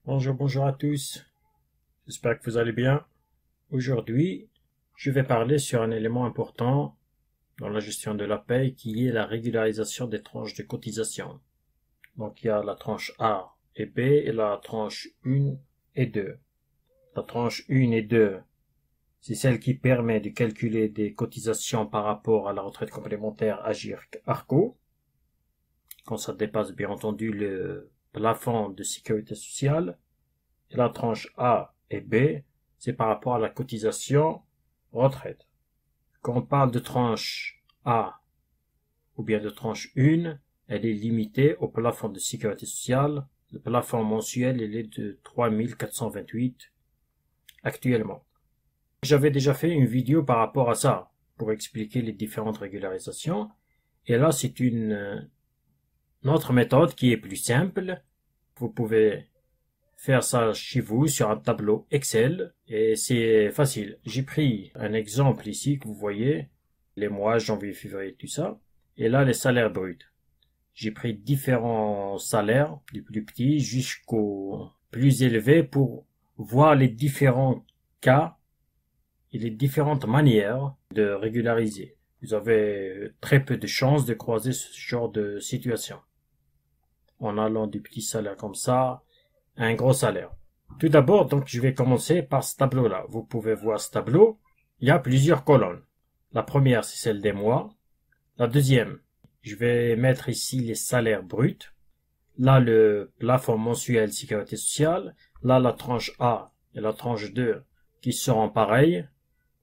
Bonjour à tous. J'espère que vous allez bien. Aujourd'hui, je vais parler sur un élément important dans la gestion de la paye qui est la régularisation des tranches de cotisation. Donc il y a la tranche A et B et la tranche 1 et 2. La tranche 1 et 2, c'est celle qui permet de calculer des cotisations par rapport à la retraite complémentaire Agirc-Arrco, quand ça dépasse bien entendu le plafond de sécurité sociale. Et la tranche A et B, c'est par rapport à la cotisation retraite. Quand on parle de tranche A ou bien de tranche 1, elle est limitée au plafond de sécurité sociale. Le plafond mensuel il est de 3428 actuellement. J'avais déjà fait une vidéo par rapport à ça pour expliquer les différentes régularisations. Et là, c'est une autre méthode qui est plus simple. Vous pouvez faire ça chez vous sur un tableau Excel et c'est facile. J'ai pris un exemple ici que vous voyez, les mois, janvier, février, tout ça. Et là, les salaires bruts. J'ai pris différents salaires, du plus petit jusqu'au plus élevé pour voir les différents cas et les différentes manières de régulariser. Vous avez très peu de chances de croiser ce genre de situation. En allant du petit salaire comme ça, un gros salaire. Tout d'abord, donc, je vais commencer par ce tableau-là. Vous pouvez voir ce tableau. Il y a plusieurs colonnes. La première, c'est celle des mois. La deuxième, je vais mettre ici les salaires bruts. Là, le plafond mensuel sécurité sociale. Là, la tranche A et la tranche 2 qui seront pareilles,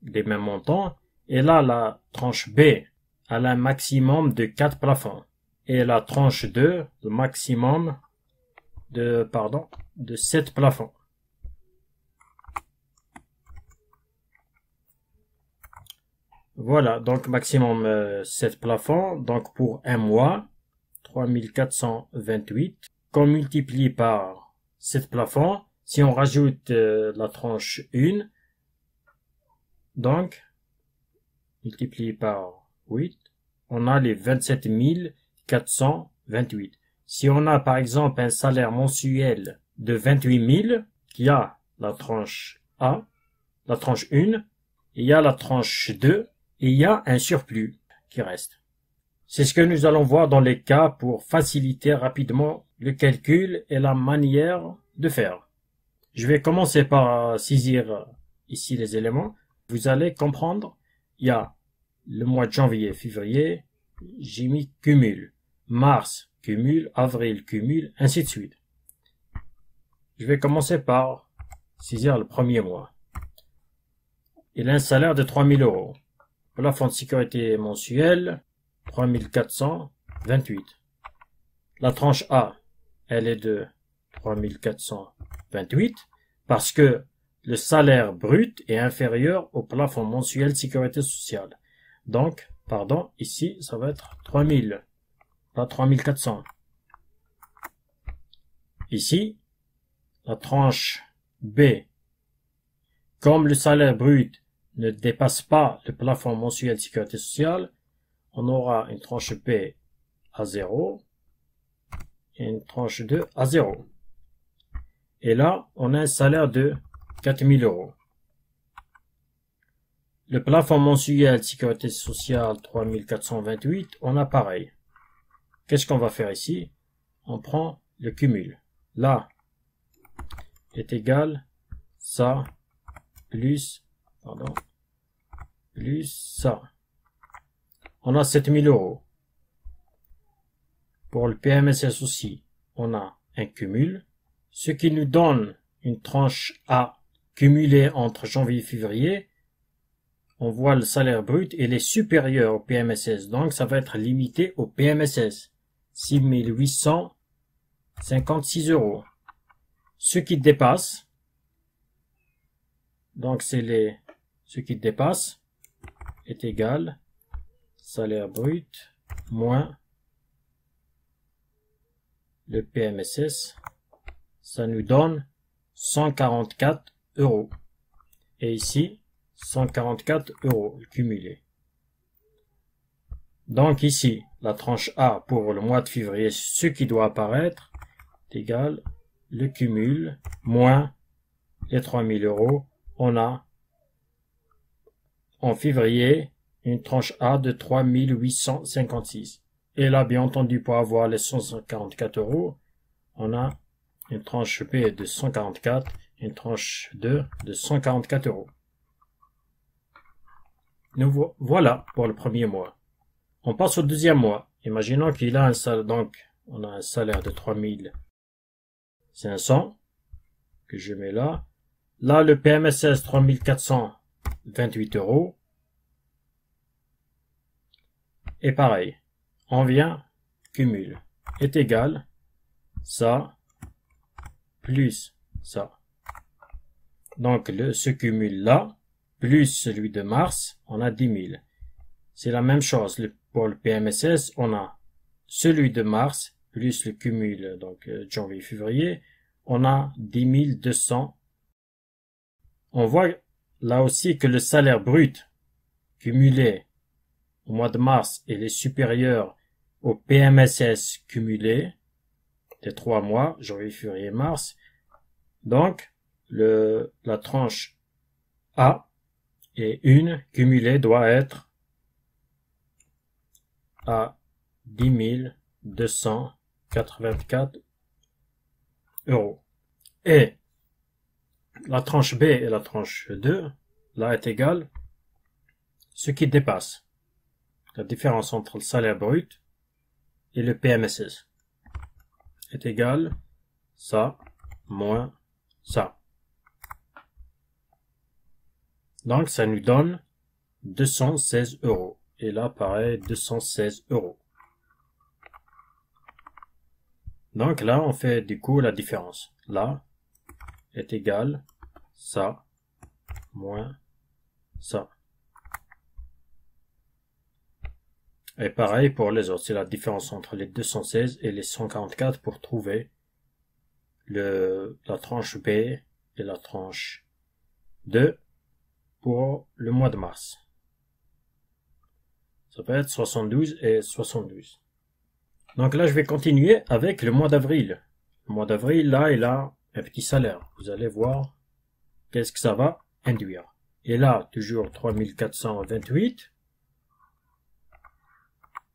des mêmes montants. Et là, la tranche B, elle a un maximum de 4 plafonds. Et la tranche 2, le maximum de 7 plafonds. Voilà, donc maximum 7 plafonds. Donc pour un mois, 3428, qu'on multiplie par 7 plafonds. Si on rajoute la tranche 1, donc multiplié par 8, on a les 27 428. Si on a par exemple un salaire mensuel de 28 000, qui a la tranche A, la tranche 1, il y a la tranche 2, et il y a un surplus qui reste. C'est ce que nous allons voir dans les cas pour faciliter rapidement le calcul et la manière de faire. Je vais commencer par saisir ici les éléments. Vous allez comprendre, il y a le mois de janvier, février, j'ai mis cumul, mars, cumul, avril, cumul, ainsi de suite. Je vais commencer par saisir le premier mois. Il a un salaire de 3 000 euros. Plafond de sécurité mensuel, 3 428. La tranche A, elle est de 3 428 parce que le salaire brut est inférieur au plafond mensuel de sécurité sociale. Donc, ici, ça va être 3 000, pas 3 400. Ici, la tranche B, comme le salaire brut ne dépasse pas le plafond mensuel de sécurité sociale, on aura une tranche B à 0 et une tranche 2 à 0. Et là, on a un salaire de 4 000 euros. Le plafond mensuel de sécurité sociale 3 428, on a pareil. Qu'est-ce qu'on va faire ici? On prend le cumul. Là est égal ça plus ça. On a 7 000 euros. Pour le PMSS aussi, on a un cumul, ce qui nous donne une tranche A cumulée entre janvier et février. On voit le salaire brut, il est supérieur au PMSS, donc ça va être limité au PMSS. 6 856 euros. Ce qui dépasse, donc ce qui dépasse est égal salaire brut moins le PMSS, ça nous donne 144 euros. Et ici, 144 euros cumulés. Donc ici, la tranche A pour le mois de février, ce qui doit apparaître, est égal le cumul moins les 3000 euros. On a en février une tranche A de 3856. Et là, bien entendu, pour avoir les 144 euros, on a une tranche B de 144, une tranche 2 de 144 euros. Nous voilà pour le premier mois. On passe au deuxième mois. Imaginons qu'il a un salaire, donc on a un salaire de 3500 que je mets là. Là, le PMSS 3428 euros. Et pareil, on vient, cumul, est égal, ça, plus ça. Donc, ce cumul-là, plus celui de mars, on a 10 000. C'est la même chose. Pour le PMSS, on a celui de mars, plus le cumul, donc janvier-février, on a 10 200. On voit là aussi que le salaire brut cumulé au mois de mars, il est supérieur au PMSS cumulé des 3 mois, janvier, février, mars. Donc, la tranche A et une cumulée doit être à 10 284 euros. Et la tranche B et la tranche 2, là est égale ce qui dépasse la différence entre le salaire brut et le PMSS est égal ça moins ça. Donc ça nous donne 216 euros. Et là pareil 216 euros. Donc là on fait du coup la différence. Là est égal ça moins ça. Et pareil pour les autres, c'est la différence entre les 216 et les 144 pour trouver la tranche B et la tranche 2 pour le mois de mars. Ça peut être 72 et 72. Donc là, je vais continuer avec le mois d'avril. Le mois d'avril, là, il a un petit salaire. Vous allez voir qu'est-ce que ça va induire. Et là, toujours 3428.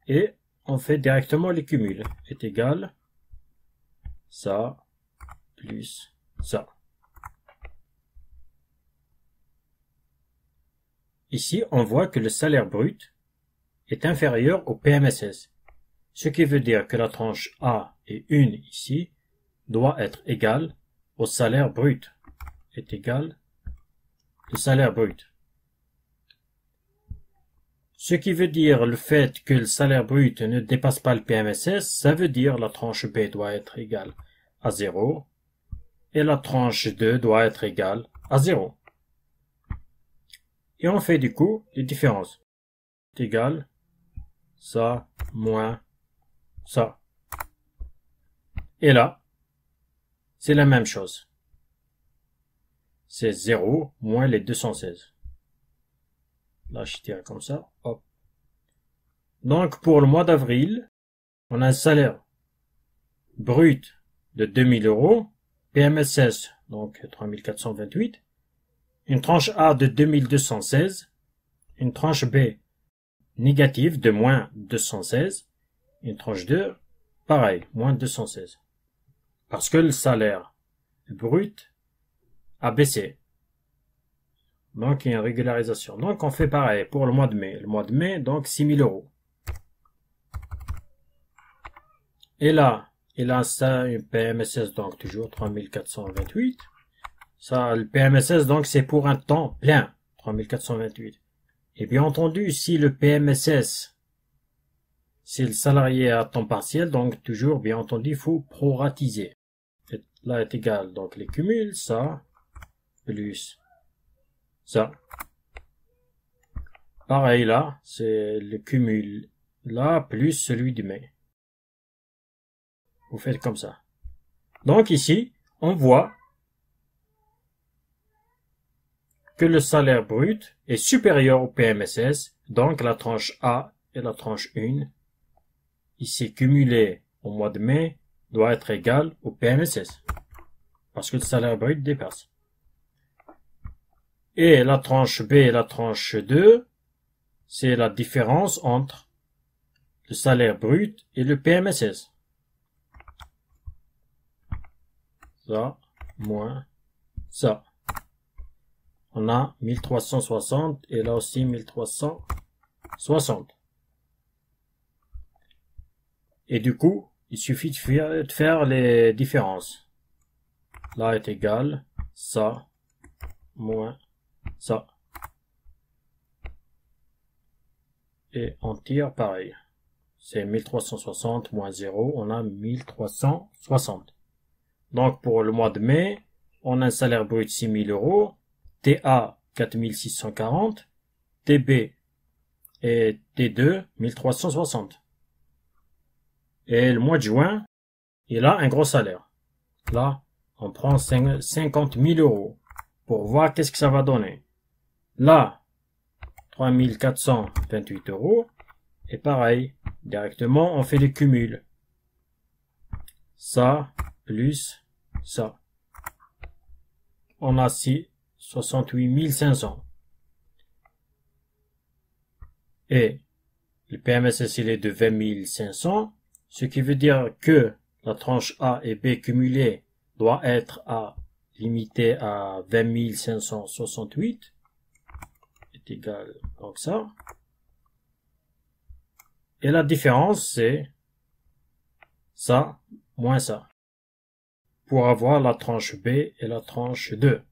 Et on fait directement les cumuls. Est égal ça plus ça. Ici, on voit que le salaire brut est inférieur au PMSS. Ce qui veut dire que la tranche A et 1 ici doit être égale au salaire brut. Est égal au salaire brut. Ce qui veut dire le fait que le salaire brut ne dépasse pas le PMSS, ça veut dire la tranche B doit être égale à 0 et la tranche 2 doit être égale à 0. Et on fait du coup les différences. C'est égal ça moins ça. Et là, c'est la même chose. C'est 0 moins les 216. Là, je tire comme ça. Hop. Donc, pour le mois d'avril, on a un salaire brut de 2000 euros, PMSS, donc 3428, une tranche A de 2216, une tranche B négative de moins 216, une tranche 2, pareil, moins 216. Parce que le salaire brut a baissé. Donc, il y a une régularisation. Donc, on fait pareil pour le mois de mai. Le mois de mai, donc 6000 euros. Et là, il a ça, une PMSS, donc toujours 3428. Ça, le PMSS, donc, c'est pour un temps plein, 3428. Et bien entendu, si le PMSS, c'est le salarié à temps partiel, donc toujours, bien entendu, il faut proratiser. Et là est égal, donc les cumuls, ça, plus ça. Pareil là, c'est le cumul là, plus celui du mai. Vous faites comme ça. Donc ici, on voit que le salaire brut est supérieur au PMSS, donc la tranche A et la tranche 1, ici cumulée au mois de mai, doit être égale au PMSS. parce que le salaire brut dépasse. Et la tranche B et la tranche 2, c'est la différence entre le salaire brut et le PMSS. Ça, moins ça. On a 1360 et là aussi 1360. Et du coup, il suffit de faire les différences. Là est égal ça moins ça. Et on tire pareil. C'est 1360 moins 0, on a 1360. Donc pour le mois de mai, on a un salaire brut 6000 euros, TA 4640, TB et T2 1360. Et le mois de juin, il a un gros salaire. Là, on prend 50 000 euros pour voir qu'est-ce que ça va donner. Là, 3428 euros. Et pareil, directement, on fait les cumuls. Ça, plus ça. On a 68 500. Et le PMSS, il est de 20 500. Ce qui veut dire que la tranche A et B cumulée doit être limitée à 20 568. Est égal donc ça. Et la différence, c'est ça moins ça. Pour avoir la tranche B et la tranche 2.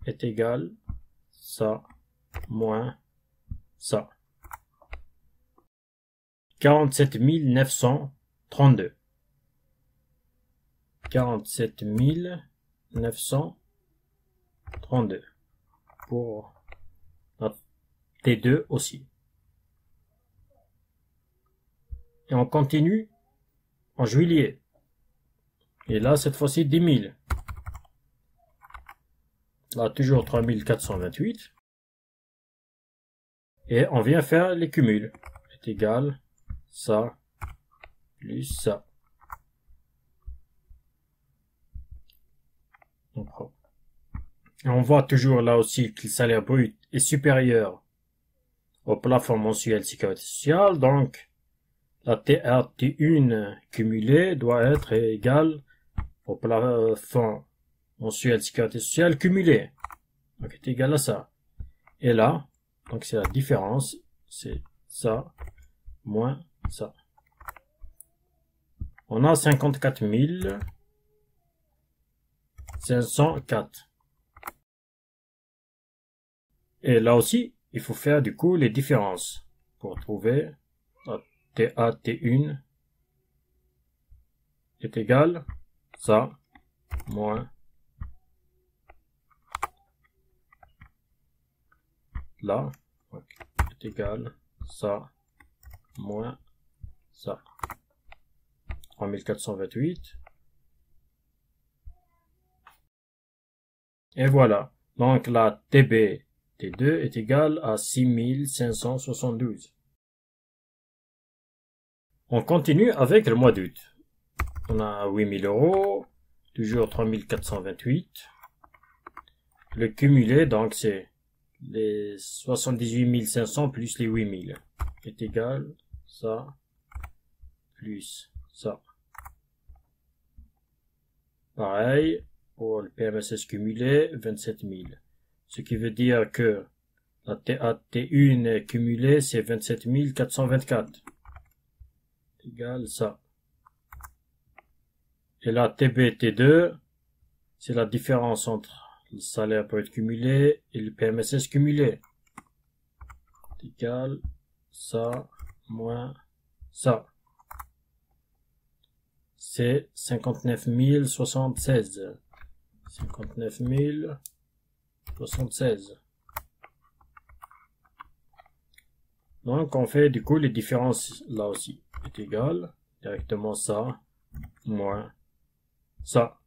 Est égal ça moins ça. 47 932. 47 932. Pour la T2 aussi. Et on continue en juillet. Et là, cette fois-ci, 10 000. Là, toujours 3428. Et on vient faire les cumuls. Est égal ça plus ça. On prend. Et on voit toujours là aussi que le salaire brut est supérieur au plafond mensuel sécurité sociale. Donc, la TRT1 cumulée doit être égale au plafond mensuel sécurité sociale cumulé. Donc, est égal à ça. Et là, donc c'est la différence, c'est ça moins ça. On a 54 504. Et là aussi, il faut faire du coup les différences pour trouver la TAT1 est égal ça moins là est égal ça moins ça. 3428. Et voilà. Donc la TB T2 est égale à 6572. On continue avec le mois d'août. On a 8000 euros, toujours 3428. Le cumulé, donc c'est les 78 500 plus les 8000 est égal ça plus ça. Pareil pour le PMSS cumulé 27 000. Ce qui veut dire que la TAT1 cumulée c'est 27 424 égal ça. Et la TB-T2 c'est la différence entre le salaire brut cumulé et le PMSS cumulé. Égal ça moins ça. C'est 59 076. 59 076. Donc on fait du coup les différences là aussi. Est égal directement ça moins ça.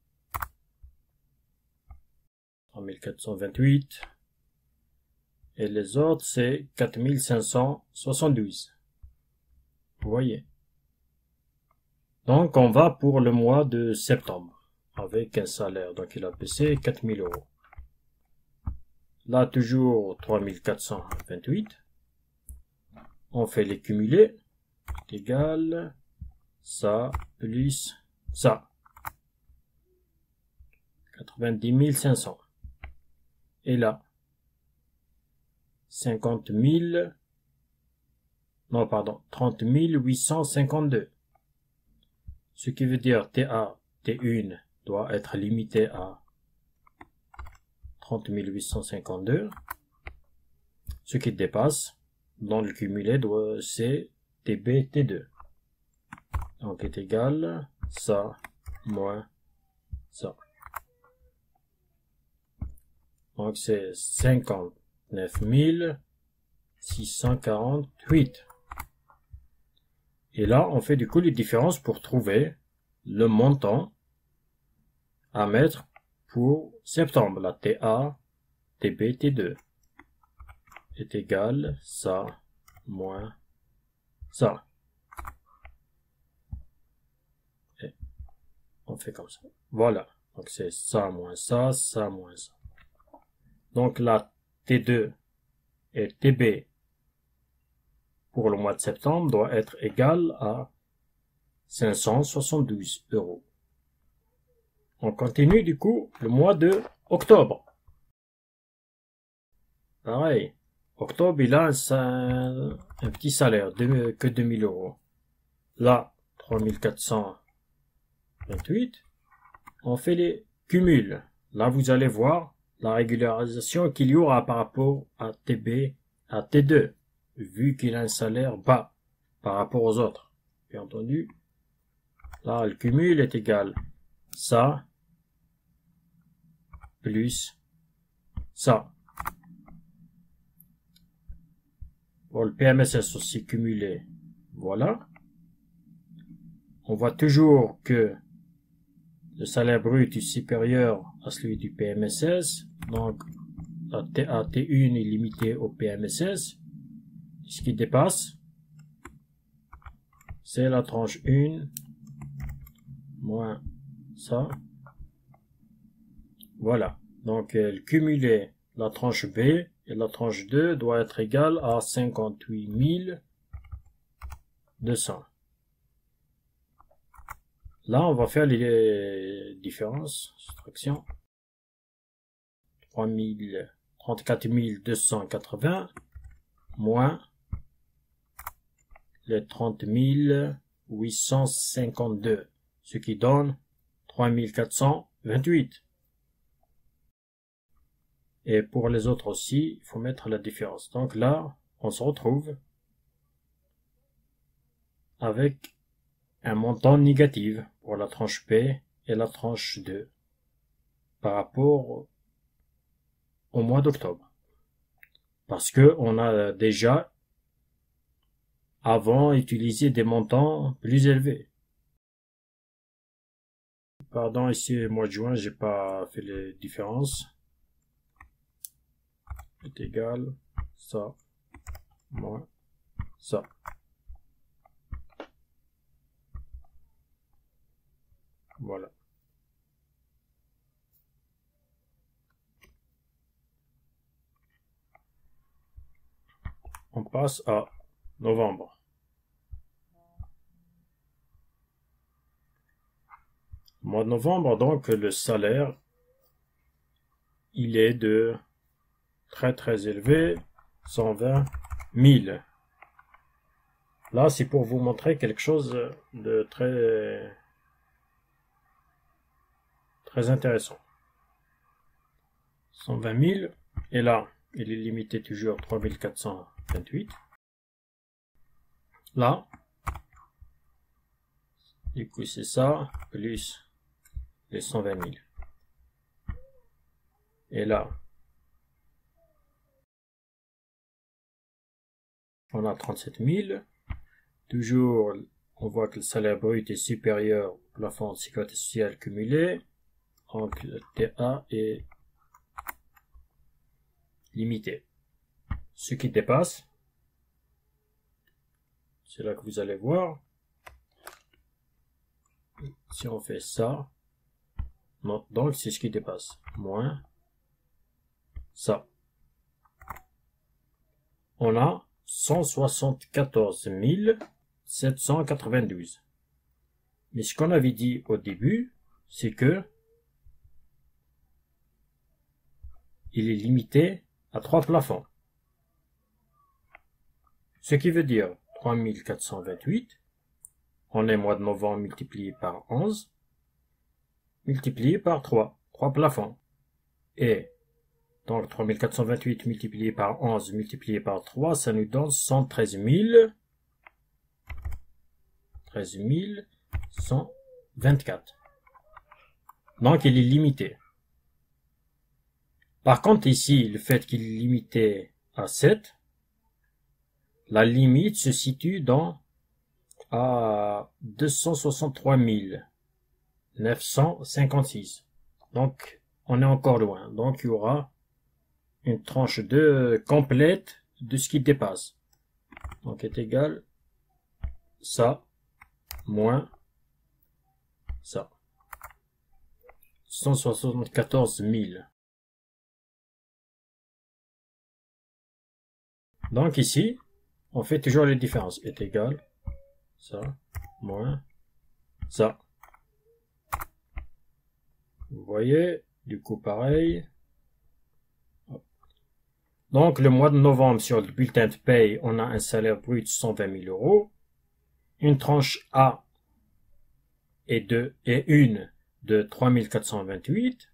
3428. Et les autres, c'est 4572. Vous voyez. Donc, on va pour le mois de septembre. avec un salaire. Donc il a baissé 4000 euros. Là, toujours 3428. On fait les cumulés. C'est égal ça plus ça. 90 500. Et là, 50 000, non pardon, 30 852. Ce qui veut dire TA, T1 doit être limité à 30 852. Ce qui dépasse dans le cumulé c'est TB, T2. Donc est égal ça moins ça. Donc c'est 59 648. Et là, on fait du coup les différences pour trouver le montant à mettre pour septembre. La TA, TB, T2 est égal ça moins ça. Et on fait comme ça. Voilà. Donc c'est ça moins ça, ça moins ça. Donc la T2 et TB pour le mois de septembre doit être égal à 572 euros. On continue du coup le mois de octobre. Pareil. Octobre, il a un petit salaire que 2000 euros. Là, 3428. On fait les cumuls. Là, vous allez voir la régularisation qu'il y aura par rapport à TB, à T2, vu qu'il a un salaire bas par rapport aux autres. Bien entendu, là, le cumul est égal ça plus ça. Pour le PMSS aussi cumulé, voilà. On voit toujours que le salaire brut est supérieur à celui du PMSS. Donc, la TAT1 est limitée au PMSS. Ce qui dépasse, c'est la tranche 1 moins ça. Voilà. Donc, le cumulé, la tranche B et la tranche 2 doit être égal à 58 200. Là, on va faire les différences. Soustraction. 34 280 moins les 30 852. Ce qui donne 3428. Et pour les autres aussi, il faut mettre la différence. Donc là, on se retrouve avec un montant négatif pour la tranche P et la tranche 2 par rapport au mois d'octobre. Parce que on a déjà avant utilisé des montants plus élevés. Pardon, ici, le mois de juin, j'ai pas fait les différences. Est égal ça moins ça. Voilà. On passe à novembre. Mois de novembre, donc, le salaire, il est de très élevé, 120 000. Là, c'est pour vous montrer quelque chose de très intéressant. 120 000, et là, il est limité toujours 3428. Là, du coup, c'est ça, plus les 120 000. Et là, on a 37 000. Toujours, on voit que le salaire brut est supérieur au plafond de sécurité sociale cumulé. Donc, le TA est limité. Ce qui dépasse, c'est là que vous allez voir. Si on fait ça, Non, donc c'est ce qui dépasse. Moins ça. On a 174 792. Mais ce qu'on avait dit au début, c'est que il est limité à 3 plafonds. Ce qui veut dire 3428, on est mois de novembre multiplié par 11, multiplié par 3 plafonds. Et donc 3428 multiplié par 11 multiplié par 3, ça nous donne 113 124. Donc il est limité. Par contre ici, le fait qu'il est limité à 7, la limite se situe à 263 956. Donc on est encore loin. Donc il y aura une tranche complète de ce qui dépasse. Donc est égal ça moins ça. 174 000. Donc ici, on fait toujours les différences. Est égal ça moins ça. Vous voyez, du coup pareil. Donc le mois de novembre, sur le bulletin de paye, on a un salaire brut de 120 000 euros. Une tranche A et une de 3428.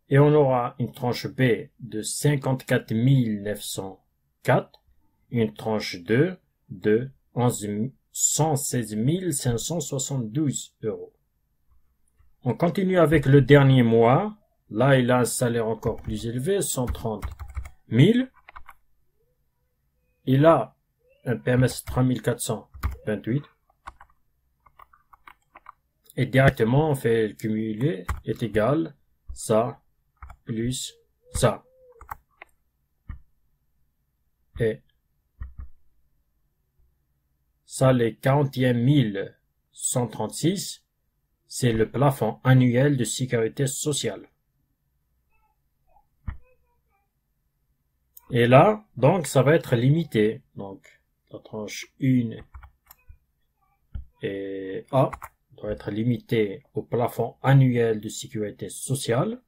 Et on aura une tranche B de 54 904. Une tranche 2 de 116 572 euros. On continue avec le dernier mois. Là, il a un salaire encore plus élevé, 130 000. Il a un PMS 3428. Et directement, on fait le cumulé est égal ça plus ça. Et ça, les 41 136, c'est le plafond annuel de sécurité sociale. Et là, donc, ça va être limité. Donc, la tranche 1 et A doit être limitée au plafond annuel de sécurité sociale.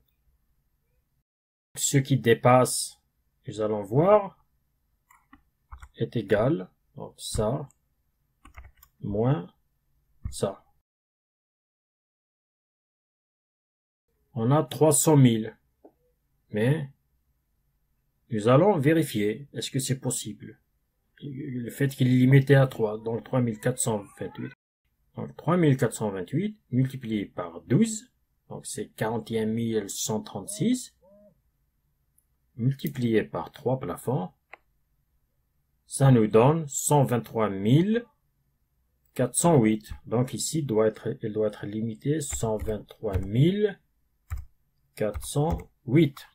Ce qui dépasse, nous allons voir, est égal, donc ça, moins ça. On a 300 000. Mais nous allons vérifier, est-ce que c'est possible? Le fait qu'il est limité à 3, donc 3428. Donc 3428 multiplié par 12, donc c'est 41 136, multiplié par 3 plafonds, ça nous donne 123 408. Donc ici, il doit être limité 123 408.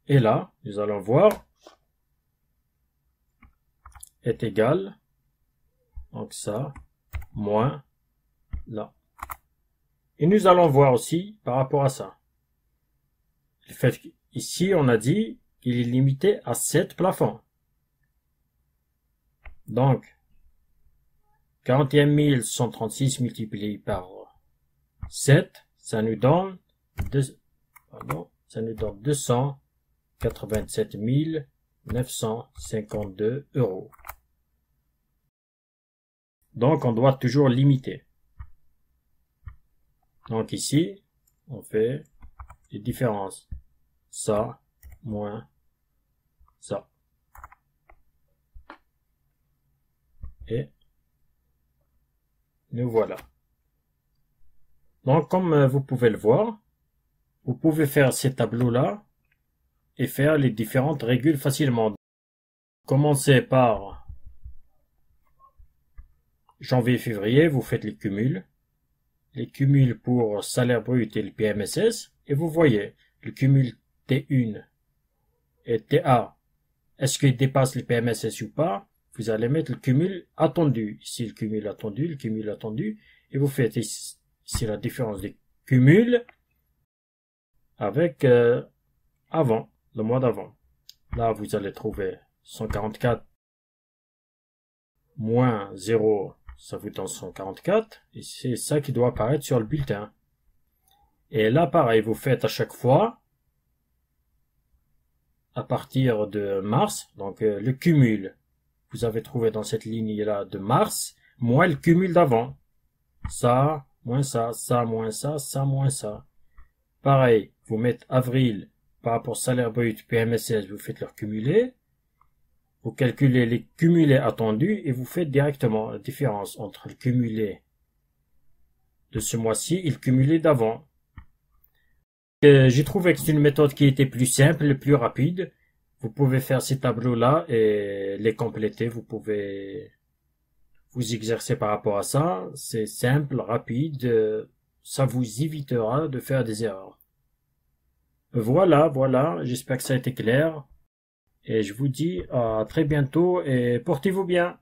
Et là, nous allons voir, est égal, donc ça, moins là. Et nous allons voir aussi, par rapport à ça, le fait qu'ici, on a dit qu'il est limité à 7 plafonds. Donc, 41 136 multiplié par 7, ça nous donne 287 952 euros. Donc, on doit toujours limiter. Donc ici, on fait les différences. Ça, moins ça. Et nous voilà. Donc, comme vous pouvez le voir, vous pouvez faire ces tableaux-là et faire les différentes régules facilement. Commencez par janvier-février, vous faites les cumuls pour salaire brut et le PMSS, et vous voyez le cumul T1 et TA. Est-ce qu'il dépasse le PMSS ou pas? vous allez mettre le cumul attendu. Ici, le cumul attendu, et vous faites ici la différence des cumuls avec avant, le mois d'avant. Là, vous allez trouver 144 moins 0, ça vous donne 144, et c'est ça qui doit apparaître sur le bulletin. Et là, pareil, vous faites à chaque fois, à partir de mars, donc le cumul. Vous avez trouvé dans cette ligne-là de mars, moins le cumul d'avant. Ça, moins ça, ça, moins ça, ça, moins ça. Pareil, vous mettez avril par rapport au salaire brut PMSS, vous faites leur cumulé. Vous calculez les cumulés attendus et vous faites directement la différence entre le cumulé de ce mois-ci et le cumulé d'avant. J'ai trouvé que c'est une méthode qui était plus simple, plus rapide. Vous pouvez faire ces tableaux-là et les compléter. Vous pouvez vous exercer par rapport à ça. C'est simple, rapide. Ça vous évitera de faire des erreurs. Voilà. J'espère que ça a été clair. Et je vous dis à très bientôt et portez-vous bien.